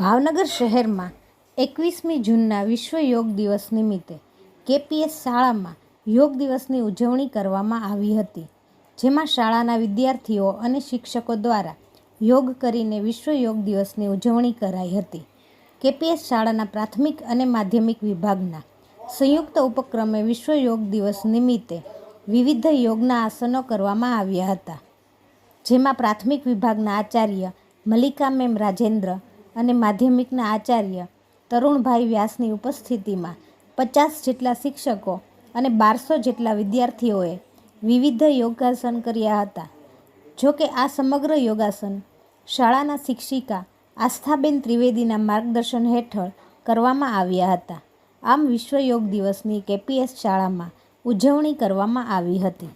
ભાવનગર શહેરમાં 21મી જૂનના વિશ્વ યોગ દિવસ નિમિત્તે કેપીએસ શાળામાં યોગ દિવસની ઉજવણી કરવામાં આવી હતી, જેમાં શાળાના વિદ્યાર્થીઓ અને શિક્ષકો દ્વારા યોગ કરીને વિશ્વ યોગ દિવસની ઉજવણી કરાઈ હતી. કેપીએસ શાળાના પ્રાથમિક અને માધ્યમિક વિભાગના સંયુક્ત ઉપક્રમે વિશ્વ યોગ દિવસ નિમિત્તે વિવિધ યોગના આસનો કરવામાં આવ્યા હતા, જેમાં પ્રાથમિક વિભાગના આચાર્ય મલ્લિકા મેમ રાજેન્દ્ર અને માધ્યમિકના આચાર્ય તરુણભાઈ વ્યાસની ઉપસ્થિતિમાં 50 જેટલા શિક્ષકો અને 1200 જેટલા વિદ્યાર્થીઓએ વિવિધ યોગાસન કર્યા હતા. જો કે આ સમગ્ર યોગાસન શાળાના શિક્ષિકા આસ્થાબેન ત્રિવેદીના માર્ગદર્શન હેઠળ કરવામાં આવ્યા હતા. આમ વિશ્વ યોગ દિવસની કેપીએસ શાળામાં ઉજવણી કરવામાં આવી હતી.